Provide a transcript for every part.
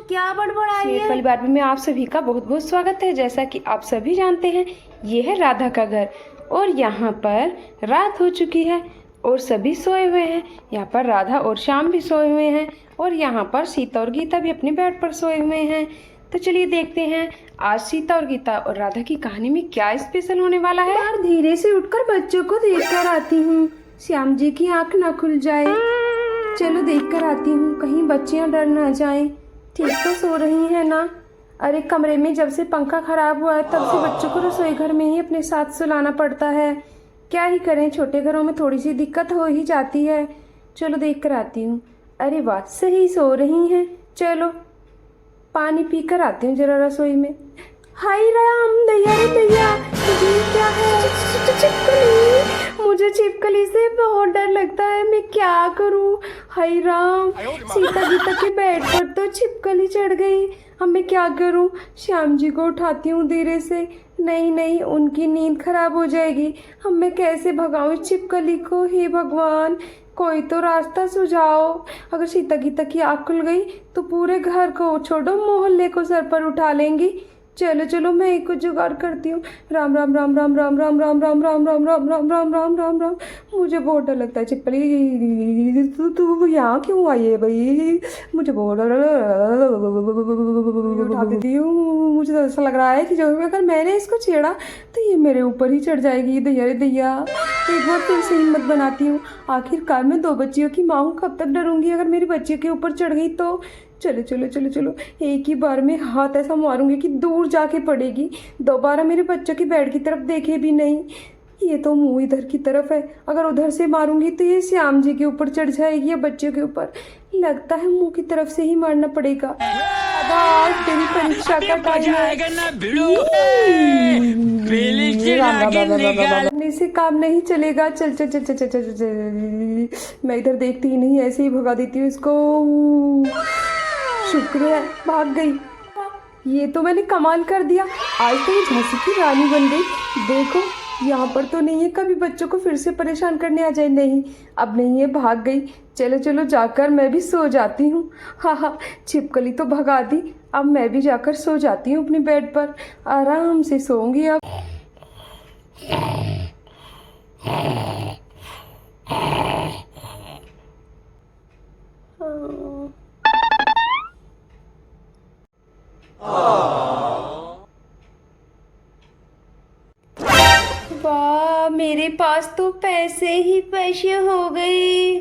क्या बड़बड़ाई है? वाली बार में आप सभी का बहुत बहुत स्वागत है। जैसा कि आप सभी जानते हैं, ये है राधा का घर और यहाँ पर रात हो चुकी है और सभी सोए हुए हैं। यहाँ पर राधा और श्याम भी सोए हुए हैं और यहाँ पर सीता और गीता भी अपने बेड पर सोए हुए हैं। तो चलिए देखते हैं आज सीता और गीता और राधा की कहानी में क्या स्पेशल होने वाला है। बार धीरे से उठकर बच्चों को देखकर आती हूँ, श्याम जी की आंख ना खुल जाए। चलो देखकर आती हूँ, कहीं बच्चियाँ डर ना जाएं। ठीक तो सो रही हैं ना? अरे कमरे में जब से पंखा खराब हुआ है तब से बच्चों को रसोई घर में ही अपने साथ सुलाना पड़ता है। क्या ही करें, छोटे घरों में थोड़ी सी दिक्कत हो ही जाती है। चलो देख कर आती हूँ। अरे वाह, सही सो रही हैं। चलो पानी पी कर आती हूँ जरा रसोई में। हाय राम, दैया रे दैया, ये क्या है? छिपकली, मुझे छिपकली से बहुत डर लगता है, मैं क्या करूँ? हाय राम, सीता गीता के बेड पर तो छिपकली चढ़ गई, अब मैं क्या करूँ? श्याम जी को उठाती हूँ धीरे से। नहीं नहीं, उनकी नींद खराब हो जाएगी। अब मैं कैसे भगाऊँ इस छिपकली को? हे भगवान, कोई तो रास्ता सुझाओ। अगर सीता गीता की आँख खुल गई तो पूरे घर को छोड़ो, मोहल्ले को सर पर उठा लेंगी। चलो चलो, मैं एक कुछ जुगाड़ करती हूँ। राम राम राम राम राम राम राम राम राम राम राम राम राम राम राम राम। मुझे बहुत डर लगता है छिपकली, तू यहाँ क्यों आई है भाई? मुझे बहुत डर उठा देती हूँ। मुझे तो ऐसा लग रहा है कि जो अगर मैंने इसको छेड़ा तो ये मेरे ऊपर ही चढ़ जाएगी। दैया रे दैया, एक बार फिर से हिम्मत बनाती हूँ। आखिरकार मैं 2 बच्चियों की माँ हूँ, कब तक डरूंगी? अगर मेरी बच्ची के ऊपर चढ़ गई तो चलो चलो चलो चलो, एक ही बार में हाथ ऐसा मारूंगी कि दूर जाके पड़ेगी। दोबारा मेरे बच्चों की बेड की तरफ देखे भी नहीं। ये तो मुंह इधर की तरफ है, अगर उधर से मारूंगी तो ये श्याम जी के ऊपर चढ़ जाएगी या बच्चों के ऊपर। लगता है मुंह की तरफ से ही मारना पड़ेगा। अब आज तेरी परीक्षा का टाइम है, से काम नहीं चलेगा। चल चल चल चल चल चल चल, मैं इधर देखती ही नहीं, ऐसे ही भगा देती हूँ इसको। शुक्र है भाग गई। ये तो मैंने कमाल कर दिया, आज तो ये झांसी की रानी बन गई। देखो यहाँ पर तो नहीं है, कभी बच्चों को फिर से परेशान करने आ जाए। नहीं, अब नहीं है, भाग गई। चलो चलो, जाकर मैं भी सो जाती हूँ। हाँ हाँ, छिपकली तो भगा दी, अब मैं भी जाकर सो जाती हूँ अपने बेड पर, आराम से सोऊंगी अब। वाह, मेरे पास तो पैसे ही पैसे हो गए,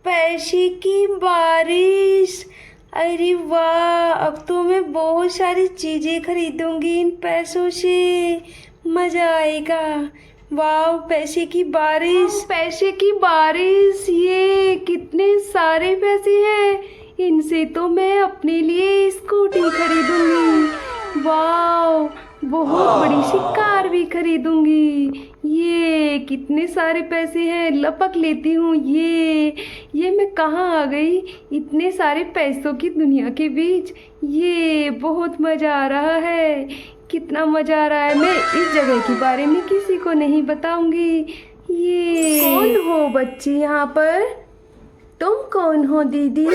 पैसे की बारिश। अरे वाह, अब तो मैं बहुत सारी चीजें खरीदूंगी इन पैसों से, मजा आएगा। वाह, पैसे की बारिश, पैसे की बारिश। ये कितने सारे पैसे हैं, इनसे तो मैं अपने लिए स्कूटी खरीदूंगी। वाह, बहुत बड़ी सी कार भी खरीदूंगी। ये कितने सारे पैसे हैं, लपक लेती हूँ। ये मैं कहाँ आ गई इतने सारे पैसों की दुनिया के बीच? ये बहुत मज़ा आ रहा है, कितना मज़ा आ रहा है। मैं इस जगह के बारे में किसी को नहीं बताऊंगी। ये कौन हो बच्ची यहाँ पर? तुम कौन हो दीदी?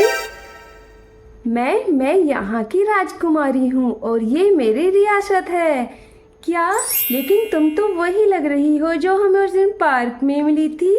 मैं यहाँ की राजकुमारी हूँ और ये मेरी रियासत है। क्या? लेकिन तुम तो वही लग रही हो जो हमें उस दिन पार्क में मिली थी।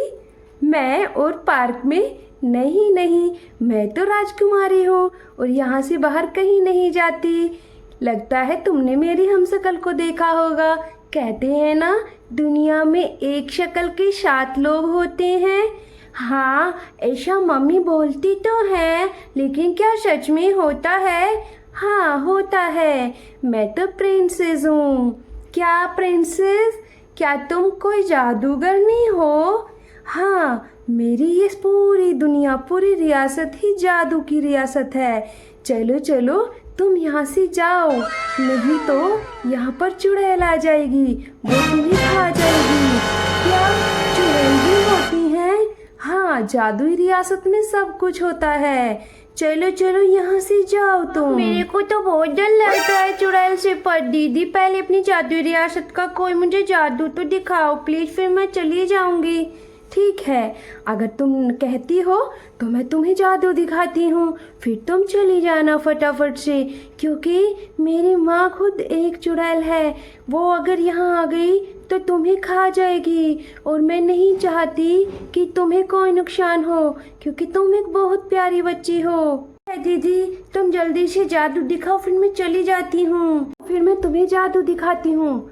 मैं और पार्क में? नहीं नहीं, मैं तो राजकुमारी हूँ और यहाँ से बाहर कहीं नहीं जाती। लगता है तुमने मेरी हमशक्ल को देखा होगा। कहते हैं ना, दुनिया में एक शक्ल के 7 लोग होते हैं। हाँ, ऐसा मम्मी बोलती तो है, लेकिन क्या सच में होता है? हाँ होता है। मैं तो प्रिंसेस हूँ। क्या प्रिंसेस? क्या तुम कोई जादूगरनी हो? हाँ, मेरी ये पूरी दुनिया, पूरी रियासत ही जादू की रियासत है। चलो चलो, तुम यहाँ से जाओ, नहीं तो यहाँ पर चुड़ैल आ जाएगी, वो तुम्हें खा जाएगी। क्या चुड़ैल भी होती हैं? हाँ, जादुई रियासत में सब कुछ होता है। चलो चलो, यहाँ से जाओ तुम। मेरे को तो बहुत डर लगता है चुड़ैल से। पर दीदी, पहले अपनी जादुई रियासत का कोई मुझे जादू तो दिखाओ प्लीज, फिर मैं चली जाऊंगी। ठीक है, अगर तुम कहती हो तो मैं तुम्हें जादू दिखाती हूँ, फिर तुम चली जाना फटाफट से, क्योंकि मेरी माँ खुद एक चुड़ैल है। वो अगर यहाँ आ गई तो तुम्हें खा जाएगी, और मैं नहीं चाहती कि तुम्हें कोई नुकसान हो, क्योंकि तुम एक बहुत प्यारी बच्ची हो। दीदी, तुम जल्दी से जादू दिखाओ, फिर मैं चली जाती हूँ। फिर मैं तुम्हें जादू दिखाती हूँ।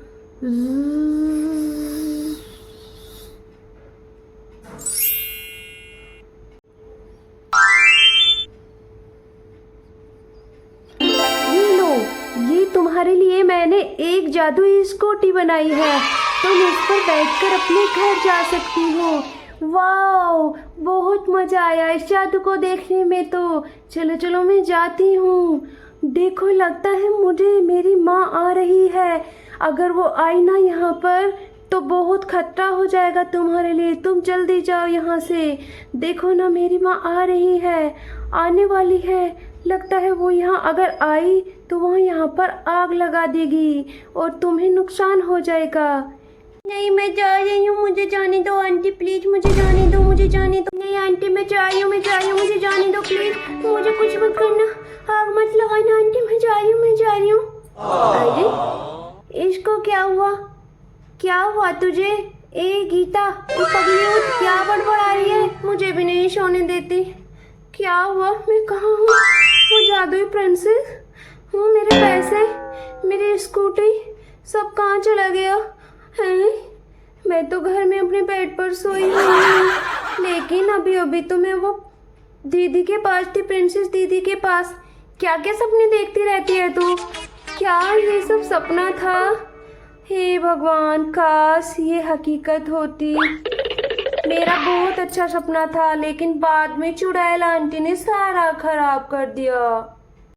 ये लो, ये तुम्हारे लिए मैंने एक जादुई स्कूटी बनाई है। तुम इस पर बैठकर अपने घर जा सकती हो। वाओ, बहुत मजा आया इस जादू को देखने में। तो चलो चलो, मैं जाती हूँ। देखो, लगता है मुझे मेरी माँ आ रही है। अगर वो आई ना यहाँ पर तो बहुत खतरा हो जाएगा तुम्हारे लिए। तुम जल्दी जाओ यहाँ से। देखो ना, मेरी माँ आ रही है, आने वाली है। लगता है वो यहाँ अगर आई तो वो यहाँ पर आग लगा देगी और तुम्हें नुकसान हो जाएगा। नहीं, मैं जा रही हूँ, मुझे जाने दो आंटी, प्लीज मुझे जाने दो, मुझे जाने दो। नहीं आंटी, मैं जा रही हूँ, मैं जा रही हूँ, मुझे जाने दो प्लीज, मुझे कुछ मत करना, आग मत लगाना आंटी, मैं जा रही हूँ, मैं जा रही हूँ। अरे, इसको क्या हुआ? क्या हुआ तुझे? ए गीता, तू पगली हो, क्या बड़बड़ा रही है? मुझे भी नहीं सोने देती। क्या हुआ? मैं कहाँ हूँ? वो जादुई प्रिंसेस हूँ, मेरे पैसे, मेरी स्कूटी, सब कहाँ चला गया है? मैं तो घर में अपने बेड पर सोई हुई हूँ, लेकिन अभी अभी तो मैं वो दीदी के पास थी, प्रिंसेस दीदी के पास। क्या क्या सपने देखती रहती है तू? क्या ये सब सपना था? हे भगवान, काश ये हकीकत होती। मेरा बहुत अच्छा सपना था, लेकिन बाद में चुड़ैल आंटी ने सारा खराब कर दिया।